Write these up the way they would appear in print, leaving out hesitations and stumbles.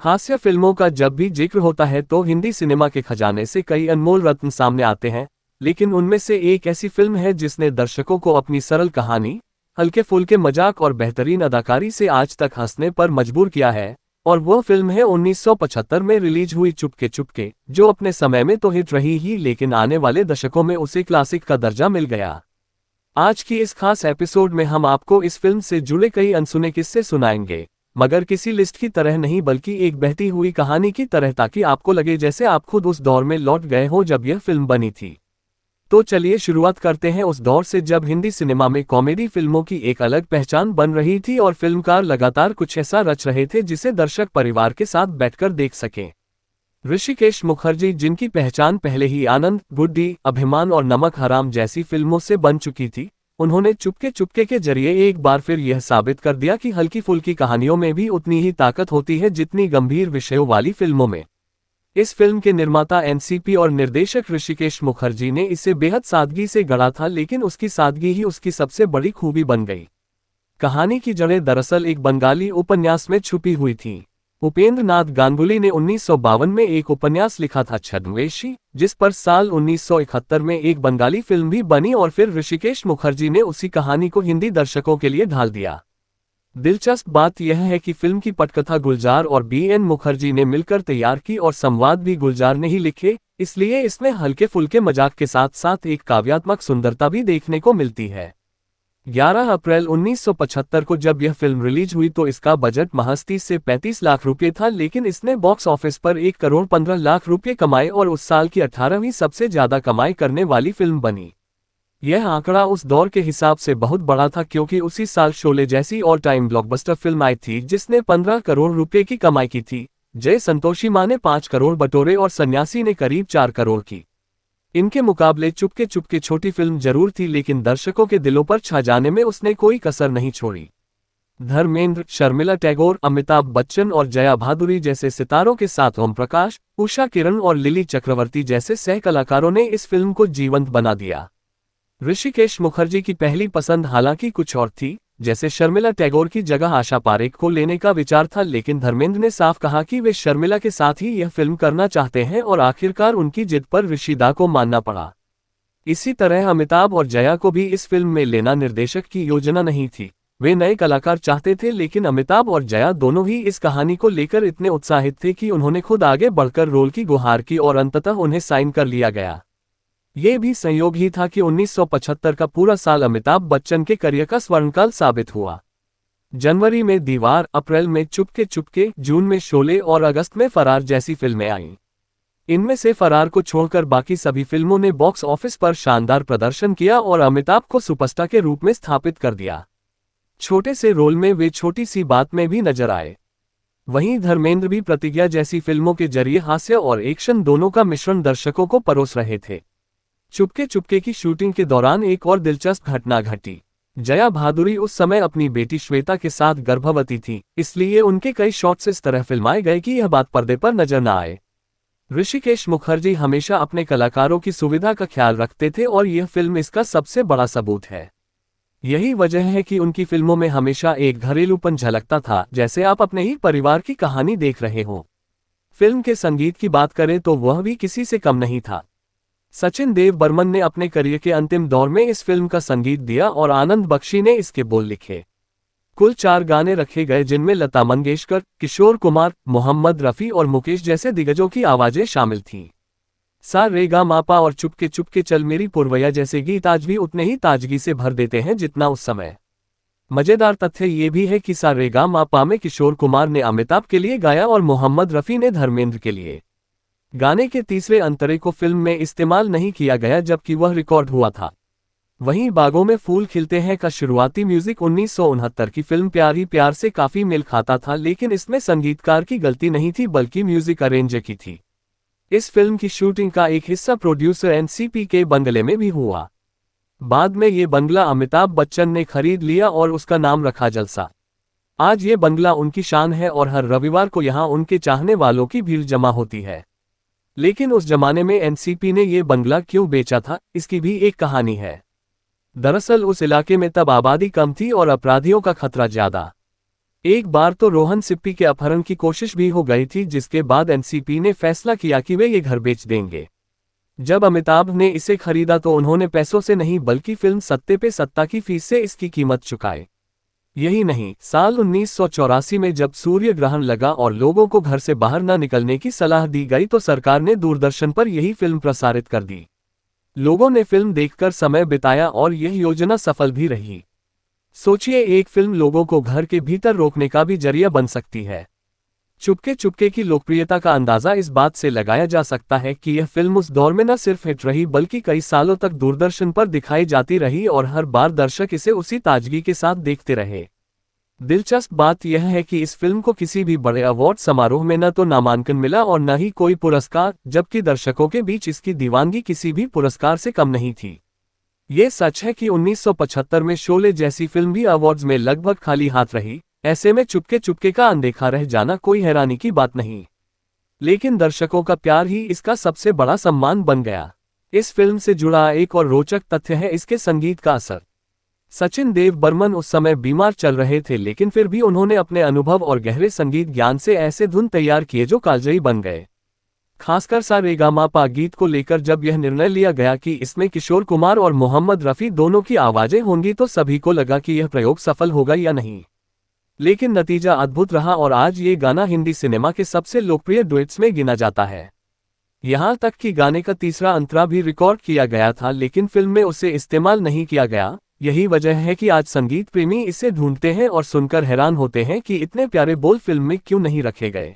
हास्य फिल्मों का जब भी जिक्र होता है तो हिंदी सिनेमा के खजाने से कई अनमोल रत्न सामने आते हैं, लेकिन उनमें से एक ऐसी फिल्म है जिसने दर्शकों को अपनी सरल कहानी, हल्के फुल्के मजाक और बेहतरीन अदाकारी से आज तक हंसने पर मजबूर किया है। और वह फिल्म है 1975 में रिलीज हुई चुपके चुपके, जो अपने समय में तो हिट रही ही लेकिन आने वाले दशकों में उसे क्लासिक का दर्जा मिल गया। आज की इस खास एपिसोड में हम आपको इस फिल्म से जुड़े कई अनसुने किस्से सुनाएंगे, मगर किसी लिस्ट की तरह नहीं बल्कि एक बहती हुई कहानी की तरह, ताकि आपको लगे जैसे आप खुद उस दौर में लौट गए हो जब यह फिल्म बनी थी। तो चलिए शुरुआत करते हैं उस दौर से जब हिंदी सिनेमा में कॉमेडी फिल्मों की एक अलग पहचान बन रही थी और फिल्मकार लगातार कुछ ऐसा रच रहे थे जिसे दर्शक परिवार के साथ बैठकर देख सकें। ऋषिकेश मुखर्जी, जिनकी पहचान पहले ही आनंद, गुड्डी, अभिमान और नमक हराम जैसी फिल्मों से बन चुकी थी, उन्होंने चुपके चुपके के जरिए एक बार फिर यह साबित कर दिया कि हल्की फुल्की कहानियों में भी उतनी ही ताकत होती है जितनी गंभीर विषयों वाली फिल्मों में। इस फिल्म के निर्माता एनसीपी और निर्देशक ऋषिकेश मुखर्जी ने इसे बेहद सादगी से गढ़ा था, लेकिन उसकी सादगी ही उसकी सबसे बड़ी खूबी बन गई। कहानी की जड़ें दरअसल एक बंगाली उपन्यास में छुपी हुई थीं। उपेंद्र नाथ गांगुली ने 1952 में एक उपन्यास लिखा था छद्मवेशी, जिस पर साल 1971 में एक बंगाली फिल्म भी बनी और फिर ऋषिकेश मुखर्जी ने उसी कहानी को हिंदी दर्शकों के लिए ढाल दिया। दिलचस्प बात यह है कि फिल्म की पटकथा गुलजार और BN मुखर्जी ने मिलकर तैयार की और संवाद भी गुलजार ने ही लिखे, इसलिए इसमें हल्के फुल्के मजाक के साथ साथ एक काव्यात्मक सुंदरता भी देखने को मिलती है। 11 अप्रैल 1975 को जब यह फिल्म रिलीज हुई तो इसका बजट महज 30 से 35 लाख रुपये था, लेकिन इसने बॉक्स ऑफिस पर 1 करोड़ 15 लाख रुपये कमाए और उस साल की 18वीं सबसे ज्यादा कमाई करने वाली फिल्म बनी। यह आंकड़ा उस दौर के हिसाब से बहुत बड़ा था, क्योंकि उसी साल शोले जैसी ऑल टाइम ब्लॉकबस्टर फिल्म आई थी जिसने 15 करोड़ रुपये की कमाई की थी। जय संतोषी मां ने 5 करोड़ बटोरे और सन्यासी ने करीब 4 करोड़ की। इनके मुकाबले चुपके चुपके छोटी फिल्म जरूर थी, लेकिन दर्शकों के दिलों पर छा जाने में उसने कोई कसर नहीं छोड़ी। धर्मेंद्र, शर्मिला टैगोर, अमिताभ बच्चन और जया भादुरी जैसे सितारों के साथ ओम प्रकाश, उषा किरण और लिली चक्रवर्ती जैसे सह कलाकारों ने इस फिल्म को जीवंत बना दिया। ऋषिकेश मुखर्जी की पहली पसंद हालांकि कुछ और थी, जैसे शर्मिला टैगोर की जगह आशा पारेख को लेने का विचार था, लेकिन धर्मेंद्र ने साफ कहा कि वे शर्मिला के साथ ही यह फिल्म करना चाहते हैं और आखिरकार उनकी जिद पर ऋषिदा को मानना पड़ा। इसी तरह अमिताभ और जया को भी इस फिल्म में लेना निर्देशक की योजना नहीं थी। वे नए कलाकार चाहते थे, लेकिन अमिताभ और जया दोनों ही इस कहानी को लेकर इतने उत्साहित थे कि उन्होंने खुद आगे बढ़कर रोल की गुहार की और अंततः उन्हें साइन कर लिया गया। ये भी संयोग ही था कि 1975 का पूरा साल अमिताभ बच्चन के करियर का स्वर्णकाल साबित हुआ। जनवरी में दीवार, अप्रैल में चुपके चुपके, जून में शोले और अगस्त में फरार जैसी फिल्में आईं। इनमें से फरार को छोड़कर बाकी सभी फिल्मों ने बॉक्स ऑफिस पर शानदार प्रदर्शन किया और अमिताभ को सुपरस्टार के रूप में स्थापित कर दिया। छोटे से रोल में वे छोटी सी बात में भी नजर आए। वहीं धर्मेंद्र भी प्रतिज्ञा जैसी फिल्मों के जरिए हास्य और एक्शन दोनों का मिश्रण दर्शकों को परोस रहे थे। चुपके चुपके की शूटिंग के दौरान एक और दिलचस्प घटना घटी। जया भादुरी उस समय अपनी बेटी श्वेता के साथ गर्भवती थी, इसलिए उनके कई शॉट्स इस तरह फिल्माए गए कि यह बात पर्दे पर नजर न आए। ऋषिकेश मुखर्जी हमेशा अपने कलाकारों की सुविधा का ख्याल रखते थे और यह फिल्म इसका सबसे बड़ा सबूत है। यही वजह है कि उनकी फिल्मों में हमेशा एक घरेलूपन झलकता था, जैसे आप अपने ही परिवार की कहानी देख रहे हो। फिल्म के संगीत की बात करें तो वह भी किसी से कम नहीं था। सचिन देव बर्मन ने अपने करियर के अंतिम दौर में इस फिल्म का संगीत दिया और आनंद बख्शी ने इसके बोल लिखे। कुल 4 गाने रखे गए, जिनमें लता मंगेशकर, किशोर कुमार, मोहम्मद रफ़ी और मुकेश जैसे दिग्गजों की आवाजें शामिल थीं। सा रे गा मा पा और चुपके चुपके चल मेरी पुरवैया जैसे गीत आज भी उतने ही ताजगी से भर देते हैं जितना उस समय। मजेदार तथ्य ये भी है कि सा रे गा मा पा में किशोर कुमार ने अमिताभ के लिए गाया और मोहम्मद रफ़ी ने धर्मेंद्र के लिए। गाने के तीसरे अंतरे को फिल्म में इस्तेमाल नहीं किया गया, जबकि वह रिकॉर्ड हुआ था। वहीं बागों में फूल खिलते हैं का शुरुआती म्यूजिक 1969 की फिल्म प्यार ही प्यार से काफी मेल खाता था, लेकिन इसमें संगीतकार की गलती नहीं थी बल्कि म्यूजिक अरेंजर की थी। इस फिल्म की शूटिंग का एक हिस्सा प्रोड्यूसर एनसीपी के बंगले में भी हुआ। बाद में ये बंगला अमिताभ बच्चन ने खरीद लिया और उसका नाम रखा जलसा। आज ये बंगला उनकी शान है और हर रविवार को यहाँ उनके चाहने वालों की भीड़ जमा होती है। लेकिन उस जमाने में एनसीपी ने ये बंगला क्यों बेचा था, इसकी भी एक कहानी है। दरअसल उस इलाके में तब आबादी कम थी और अपराधियों का खतरा ज्यादा। एक बार तो रोहन सिप्पी के अपहरण की कोशिश भी हो गई थी, जिसके बाद एनसीपी ने फैसला किया कि वे ये घर बेच देंगे। जब अमिताभ ने इसे खरीदा तो उन्होंने पैसों से नहीं बल्कि फिल्म सत्ते पे सत्ता की फीस से इसकी कीमत चुकाई। यही नहीं, साल 1984 में जब सूर्य ग्रहण लगा और लोगों को घर से बाहर न निकलने की सलाह दी गई तो सरकार ने दूरदर्शन पर यही फिल्म प्रसारित कर दी। लोगों ने फिल्म देखकर समय बिताया और यह योजना सफल भी रही। सोचिए, एक फिल्म लोगों को घर के भीतर रोकने का भी जरिया बन सकती है। चुपके चुपके की लोकप्रियता का अंदाजा इस बात से लगाया जा सकता है कि यह फिल्म उस दौर में न सिर्फ हिट रही बल्कि कई सालों तक दूरदर्शन पर दिखाई जाती रही और हर बार दर्शक इसे उसी ताजगी के साथ देखते रहे। दिलचस्प बात यह है कि इस फिल्म को किसी भी बड़े अवार्ड समारोह में न तो नामांकन मिला और न ही कोई पुरस्कार, जबकि दर्शकों के बीच इसकी दीवानगी किसी भी पुरस्कार से कम नहीं थी। ये सच है कि 1975 में शोले जैसी फिल्म भी अवार्ड्स में लगभग खाली हाथ रही। ऐसे में चुपके चुपके का अनदेखा रह जाना कोई हैरानी की बात नहीं, लेकिन दर्शकों का प्यार ही इसका सबसे बड़ा सम्मान बन गया। इस फिल्म से जुड़ा एक और रोचक तथ्य है इसके संगीत का असर। सचिन देव बर्मन उस समय बीमार चल रहे थे, लेकिन फिर भी उन्होंने अपने अनुभव और गहरे संगीत ज्ञान से ऐसे धुन तैयार किए जो कालजयी बन गए। खासकर सा रे गा मा पा गीत को लेकर जब यह निर्णय लिया गया कि इसमें किशोर कुमार और मोहम्मद रफ़ी दोनों की आवाजें होंगी तो सभी को लगा कि यह प्रयोग सफल होगा या नहीं, लेकिन नतीजा अद्भुत रहा और आज ये गाना हिंदी सिनेमा के सबसे लोकप्रिय डुएट्स में गिना जाता है। यहाँ तक कि गाने का तीसरा अंतरा भी रिकॉर्ड किया गया था, लेकिन फिल्म में उसे इस्तेमाल नहीं किया गया। यही वजह है कि आज संगीत प्रेमी इसे ढूंढते हैं और सुनकर हैरान होते हैं कि इतने प्यारे बोल फिल्म में क्यों नहीं रखे गए।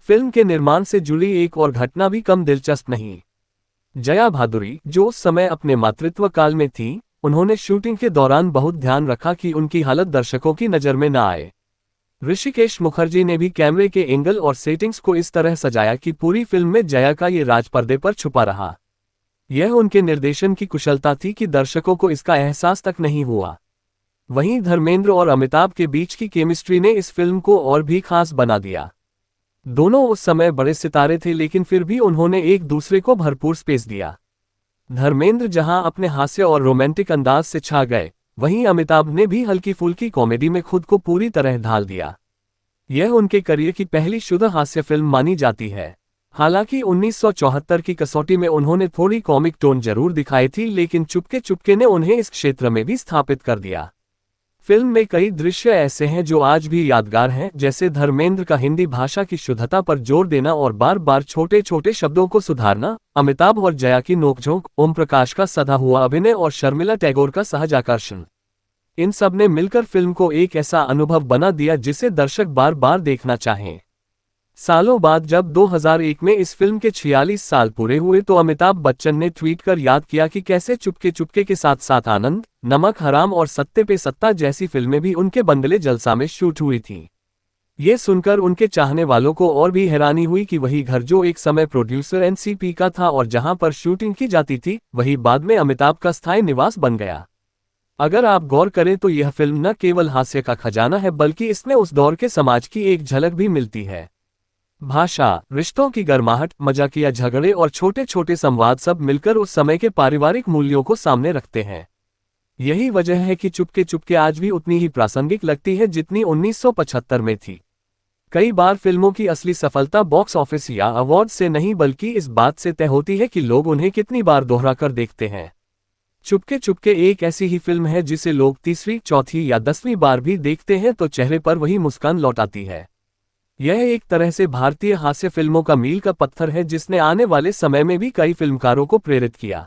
फिल्म के निर्माण से जुड़ी एक और घटना भी कम दिलचस्प नहीं। जया भादुरी, जो उस समय अपने मातृत्व काल में थी, उन्होंने शूटिंग के दौरान बहुत ध्यान रखा कि उनकी हालत दर्शकों की नज़र में न आए। ऋषिकेश मुखर्जी ने भी कैमरे के एंगल और सेटिंग्स को इस तरह सजाया कि पूरी फिल्म में जया का ये राज पर्दे पर छुपा रहा। यह उनके निर्देशन की कुशलता थी कि दर्शकों को इसका एहसास तक नहीं हुआ। वहीं धर्मेंद्र और अमिताभ के बीच की केमिस्ट्री ने इस फिल्म को और भी खास बना दिया। दोनों उस समय बड़े सितारे थे, लेकिन फिर भी उन्होंने एक दूसरे को भरपूर स्पेस दिया। धर्मेंद्र जहां अपने हास्य और रोमांटिक अंदाज से छा गए, वहीं अमिताभ ने भी हल्की फुल्की कॉमेडी में खुद को पूरी तरह ढाल दिया। यह उनके करियर की पहली शुद्ध हास्य फिल्म मानी जाती है। हालांकि 1974 की कसौटी में उन्होंने थोड़ी कॉमिक टोन जरूर दिखाई थी, लेकिन चुपके चुपके ने उन्हें इस क्षेत्र में भी स्थापित कर दिया। फिल्म में कई दृश्य ऐसे हैं जो आज भी यादगार हैं, जैसे धर्मेंद्र का हिंदी भाषा की शुद्धता पर जोर देना और बार बार छोटे छोटे शब्दों को सुधारना, अमिताभ और जया की नोकझोंक, ओम प्रकाश का सधा हुआ अभिनय और शर्मिला टैगोर का सहज आकर्षण। इन सब ने मिलकर फिल्म को एक ऐसा अनुभव बना दिया जिसे दर्शक बार बार देखना चाहें। सालों बाद जब 2001 में इस फिल्म के 46 साल पूरे हुए तो अमिताभ बच्चन ने ट्वीट कर याद किया कि कैसे चुपके चुपके के साथ साथ आनंद, नमक हराम और सत्ते पे सत्ता जैसी फिल्में भी उनके बंगले जलसा में शूट हुई थीं। ये सुनकर उनके चाहने वालों को और भी हैरानी हुई कि वही घर जो एक समय प्रोड्यूसर एनसीपी का था और जहां पर शूटिंग की जाती थी, वही बाद में अमिताभ का स्थायी निवास बन गया। अगर आप गौर करें तो यह फिल्म न केवल हास्य का खजाना है, बल्कि इसमें उस दौर के समाज की एक झलक भी मिलती है। भाषा, रिश्तों की गर्माहट, मजाकिया झगड़े और छोटे छोटे संवाद सब मिलकर उस समय के पारिवारिक मूल्यों को सामने रखते हैं। यही वजह है कि चुपके चुपके आज भी उतनी ही प्रासंगिक लगती है जितनी 1975 में थी। कई बार फिल्मों की असली सफलता बॉक्स ऑफिस या अवार्ड से नहीं बल्कि इस बात से तय होती है कि लोग उन्हें कितनी बार दोहरा कर देखते हैं। चुपके चुपके एक ऐसी ही फिल्म है जिसे लोग तीसरी, चौथी या 10वीं बार भी देखते हैं तो चेहरे पर वही मुस्कान लौट आती है। यह एक तरह से भारतीय हास्य फिल्मों का मील का पत्थर है जिसने आने वाले समय में भी कई फिल्मकारों को प्रेरित किया।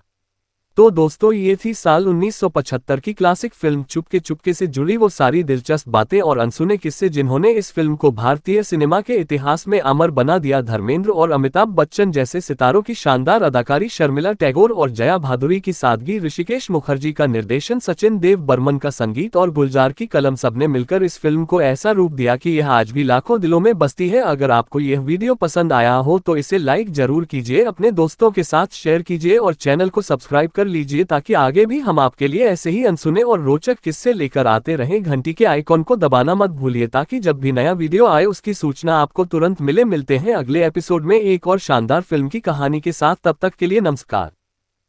तो दोस्तों, ये थी साल 1975 की क्लासिक फिल्म चुपके चुपके से जुड़ी वो सारी दिलचस्प बातें और अनसुने किस्से जिन्होंने इस फिल्म को भारतीय सिनेमा के इतिहास में अमर बना दिया। धर्मेंद्र और अमिताभ बच्चन जैसे सितारों की शानदार अदाकारी, शर्मिला टैगोर और जया भादुरी की सादगी, ऋषिकेश मुखर्जी का निर्देशन, सचिन देव बर्मन का संगीत और गुलजार की कलम, सबने मिलकर इस फिल्म को ऐसा रूप दिया कि यह आज भी लाखों दिलों में बसती है। अगर आपको यह वीडियो पसंद आया हो तो इसे लाइक जरूर कीजिए, अपने दोस्तों के साथ शेयर कीजिए और चैनल को सब्सक्राइब कर लीजिए ताकि आगे भी हम आपके लिए ऐसे ही अनसुने और रोचक किस्से लेकर आते रहें। घंटी के आइकॉन को दबाना मत भूलिए ताकि जब भी नया वीडियो आए उसकी सूचना आपको तुरंत मिले। मिलते हैं अगले एपिसोड में एक और शानदार फिल्म की कहानी के साथ, तब तक के लिए नमस्कार।